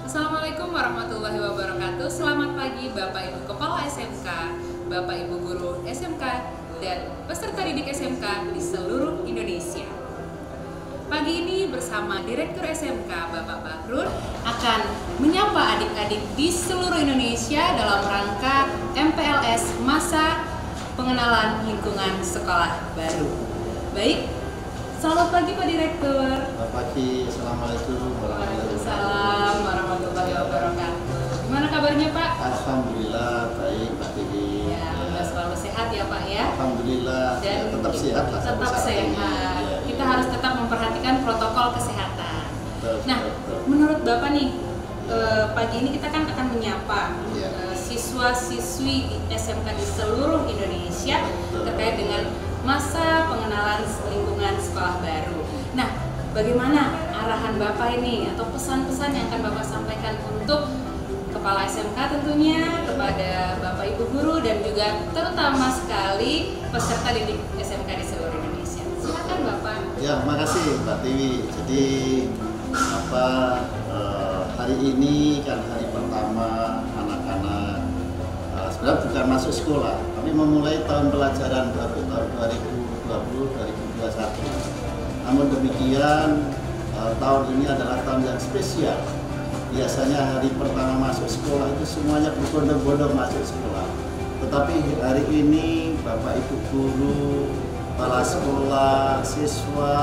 Assalamualaikum warahmatullahi wabarakatuh. Selamat pagi Bapak Ibu Kepala SMK, Bapak Ibu Guru SMK, dan peserta didik SMK di seluruh Indonesia. Pagi ini bersama Direktur SMK Bapak Bahrul akan menyapa adik-adik di seluruh Indonesia dalam rangka MPLS Masa Pengenalan Lingkungan Sekolah Baru. Baik, selamat pagi Pak Direktur. Selamat pagi, Assalamualaikum Waalaikumsalam warahmatullahi wabarakatuh. Gimana kabarnya Pak? Alhamdulillah baik Pak Dewi. Ya, semoga selalu sehat ya Pak ya. Alhamdulillah. Dan ya, tetap sehat lah. Tetap sehat. Kita harus tetap memperhatikan protokol kesehatan. Nah, menurut Bapak nih, pagi ini kita kan akan menyapa siswa-siswi di SMK di seluruh Indonesia terkait dengan masa pengenalan lingkungan sekolah baru. Nah, bagaimana arahan Bapak ini atau pesan-pesan yang akan Bapak sampaikan untuk Kepala SMK tentunya, kepada Bapak Ibu Guru dan juga terutama sekali peserta didik SMK di seluruh Indonesia. Silakan Bapak. Ya, makasih Mbak Dewi. Jadi hari ini kan hari pertama anak-anak sebenarnya bukan masuk sekolah, tapi memulai tahun pelajaran baru tahun 2020-2021. Namun demikian tahun ini adalah tahun yang spesial. Biasanya hari pertama masuk sekolah itu semuanya berbondong-bondong masuk sekolah. Tetapi hari ini Bapak Ibu Guru, kepala sekolah, siswa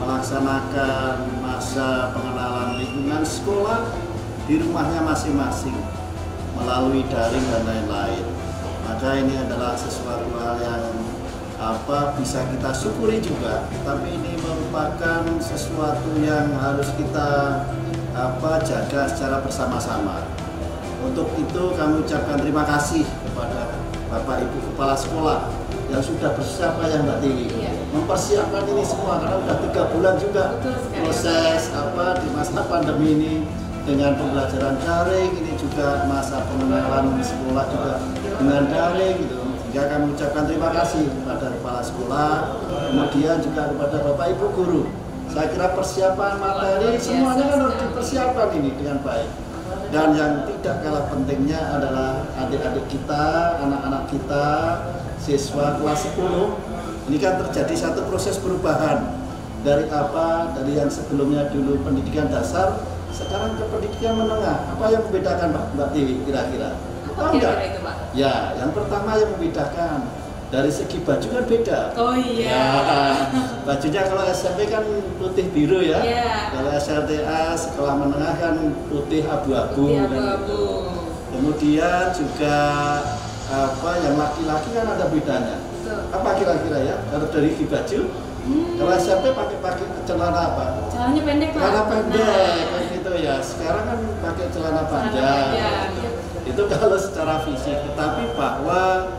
melaksanakan masa pengenalan lingkungan sekolah di rumahnya masing-masing melalui daring dan lain-lain. Maka ini adalah sesuatu hal yang bisa kita syukuri juga, tapi ini merupakan sesuatu yang harus kita jaga secara bersama-sama. Untuk itu kami ucapkan terima kasih kepada Bapak Ibu Kepala Sekolah yang sudah bersiap ya Mbak Dewi, mempersiapkan ini semua karena sudah 3 bulan juga proses di masa pandemi ini dengan pembelajaran daring, ini juga masa pengenalan sekolah juga dengan daring gitu. Sehingga kami ucapkan terima kasih kepada kepala sekolah, kemudian juga kepada Bapak Ibu Guru. Saya kira persiapan materi semuanya kan harus dipersiapkan ini dengan baik. Dan yang tidak kalah pentingnya adalah adik-adik kita, anak-anak kita, siswa kelas 10. Ini kan terjadi satu proses perubahan dari yang sebelumnya dulu pendidikan dasar, sekarang ke pendidikan menengah. Apa yang membedakan Mbak Dewi kira-kira? Apa kira-kira itu Pak? Ya, yang pertama yang membedakan dari segi baju kan beda. Oh iya. Ya, bajunya kalau SMP kan putih biru ya. Kalau SLTA sekolah menengah kan putih abu-abu. Kemudian juga yang laki-laki kan ada bedanya. Apa kira-kira ya? Kalau dari segi baju, kalau SMP pakai celana apa? Celananya pendek Pak. Celana pendek kan gitu ya. Sekarang kan pakai celana panjang. Itu kalau secara fisik, tetapi bahwa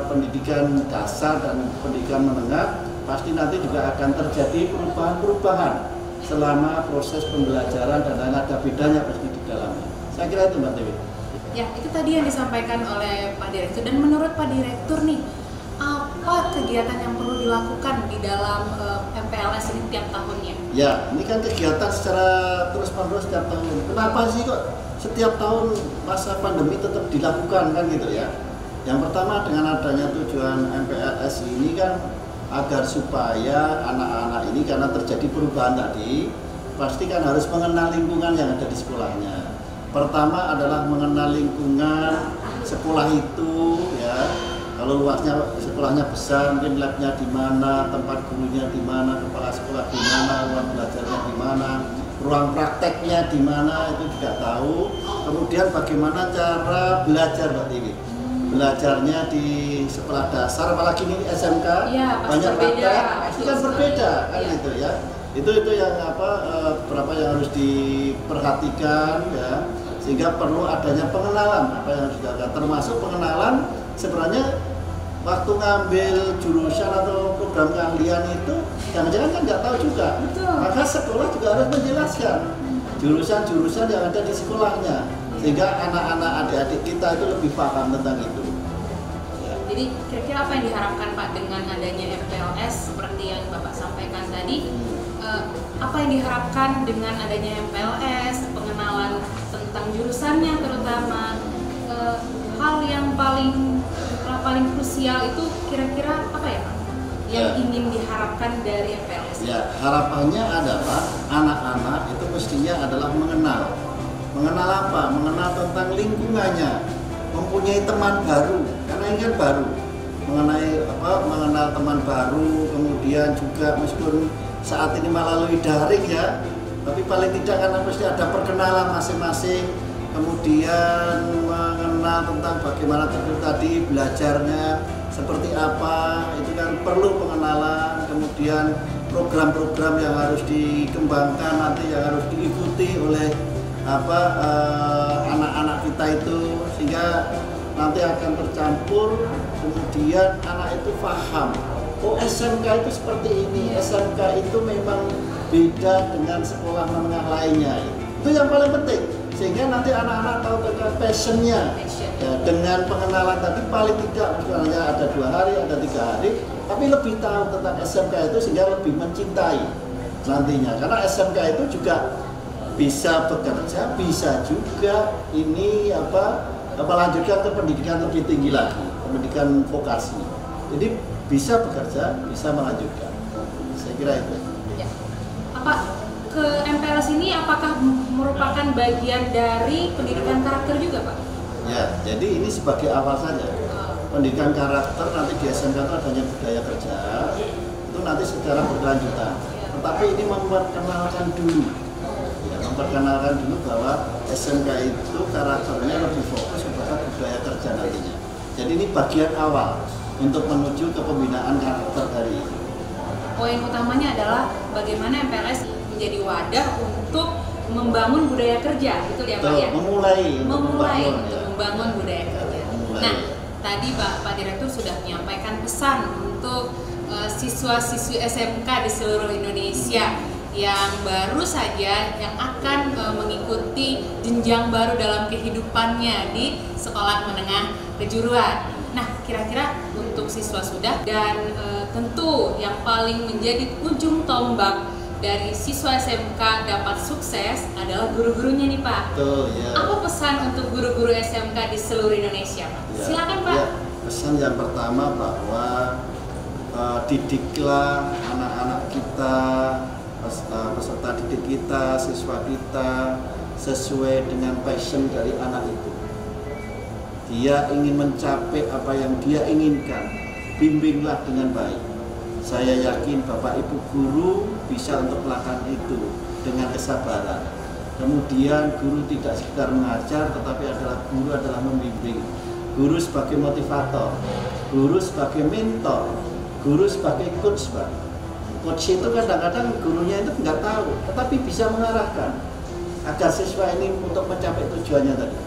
pendidikan dasar dan pendidikan menengah pasti nanti juga akan terjadi perubahan-perubahan selama proses pembelajaran dan ada bedanya pasti di dalamnya. Saya kira itu Mbak Dewi. Ya, itu tadi yang disampaikan oleh Pak Direktur. Dan menurut Pak Direktur nih, apa kegiatan yang perlu dilakukan di dalam MPLS ini tiap tahunnya? Ya, ini kan kegiatan secara terus-menerus setiap tahun. Kenapa sih kok setiap tahun masa pandemi tetap dilakukan kan gitu ya? Yang pertama dengan adanya tujuan MPLS ini kan agar supaya anak-anak ini karena terjadi perubahan tadi pasti kan harus mengenal lingkungan yang ada di sekolahnya. Pertama adalah mengenal lingkungan sekolah itu ya. Kalau luasnya sekolahnya besar, mungkin labnya di mana, tempat gurunya di mana, kepala sekolah di mana, ruang belajarnya di mana, ruang prakteknya di mana, itu juga tahu. Kemudian bagaimana cara belajar Mbak Dewi? Belajarnya di sekolah dasar, apalagi ini SMK, banyak praktek, pasti kan berbeda kan gitu ya. Itu yang berapa yang harus diperhatikan ya, sehingga perlu adanya pengenalan apa yang harus dilakukan, termasuk pengenalan sebenarnya waktu ngambil jurusan atau program keahlian itu jangan-jangan kan nggak tahu juga. Maka sekolah juga harus menjelaskan jurusan-jurusan yang ada di sekolahnya sehingga anak-anak adik-adik kita itu lebih paham tentang itu. Jadi kira-kira apa yang diharapkan Pak dengan adanya MPLS seperti yang Bapak sampaikan tadi? apa yang diharapkan dengan adanya MPLS, pengenalan tentang jurusannya terutama, hal yang paling krusial itu kira-kira apa ya Pak? Yang ingin diharapkan dari MPLS? Ya, harapannya adalah anak-anak itu mestinya adalah mengenal apa? Mengenal tentang lingkungannya, mempunyai teman baru, karena ini kan baru, mengenal teman baru, kemudian juga meskipun saat ini melalui daring ya, tapi paling tidak karena mesti ada perkenalan masing-masing, kemudian mengenal tentang bagaimana tadi belajarnya seperti apa, itu kan perlu pengenalan, kemudian program-program yang harus dikembangkan nanti yang harus diikuti oleh anak-anak kita itu, sehingga nanti akan tercampur, kemudian anak itu paham, oh SMK itu seperti ini, SMK itu memang beda dengan sekolah menengah lainnya, itu yang paling penting, sehingga nanti anak-anak tahu tentang passionnya. Ya, dengan pengenalan tadi paling tidak misalnya ada 2 hari, ada 3 hari, tapi lebih tahu tentang SMK itu sehingga lebih mencintai nantinya, karena SMK itu juga bisa bekerja, bisa juga ini melanjutkan ke pendidikan lebih tinggi lagi, pendidikan vokasi. Jadi bisa bekerja, bisa melanjutkan. Saya kira itu. Ya. Ke MPLS ini apakah merupakan bagian dari pendidikan karakter juga Pak? Ya, jadi ini sebagai awal saja. Pendidikan karakter nanti di SMK itu adanya budaya kerja, itu nanti secara berkelanjutan. Tetapi ini memperkenalkan dulu. Memperkenalkan dulu bahwa SMK itu karakternya lebih fokus kepada budaya kerja nantinya. Jadi ini bagian awal untuk menuju ke pembinaan karakter dari itu. Poin utamanya adalah bagaimana MPLS menjadi wadah untuk membangun budaya kerja, gitu ya Pak ya? Memulai untuk membangun budaya kerja. Nah, tadi Pak Direktur sudah menyampaikan pesan untuk siswa-siswi SMK di seluruh Indonesia yang baru saja yang akan mengikuti jenjang baru dalam kehidupannya di sekolah menengah kejuruan. Nah, kira-kira untuk siswa sudah dan tentu yang paling menjadi ujung tombak dari siswa SMK dapat sukses adalah guru-gurunya nih Pak. Betul, ya. Apa pesan untuk guru-guru SMK di seluruh Indonesia Pak? Ya, silakan Pak. Ya. Pesan yang pertama bahwa didiklah anak-anak kita, peserta didik kita, siswa kita sesuai dengan passion dari anak itu. Dia ingin mencapai apa yang dia inginkan, bimbinglah dengan baik. Saya yakin Bapak Ibu guru bisa untuk melakukan itu dengan kesabaran. Kemudian guru tidak sekedar mengajar, tetapi guru adalah membimbing. Guru sebagai motivator, guru sebagai mentor, guru sebagai coach. Coach itu kadang-kadang gurunya itu nggak tahu, tetapi bisa mengarahkan agar siswa ini untuk mencapai tujuannya tadi.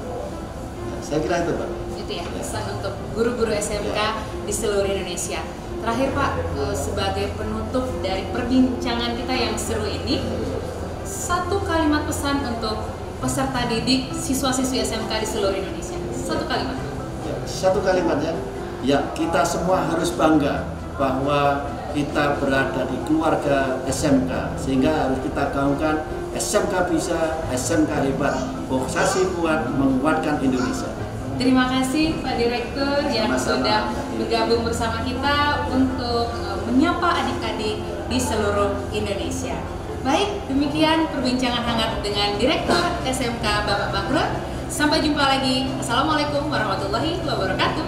Ya, saya kira itu Pak. Itu ya pesan untuk guru-guru SMK di seluruh Indonesia. Terakhir Pak, sebagai penutup dari perbincangan kita yang seru ini, satu kalimat pesan untuk peserta didik siswa-siswi SMK di seluruh Indonesia. Satu kalimat. Ya, satu kalimat ya. Ya, kita semua harus bangga bahwa kita berada di keluarga SMK, sehingga harus kita gaungkan SMK bisa, SMK hebat, vokasi kuat menguatkan Indonesia. Terima kasih Pak Direktur yang sudah bergabung bersama kita untuk menyapa adik-adik di seluruh Indonesia. Baik, demikian perbincangan hangat dengan Direktur SMK Bapak Bahrun. Sampai jumpa lagi. Assalamualaikum warahmatullahi wabarakatuh.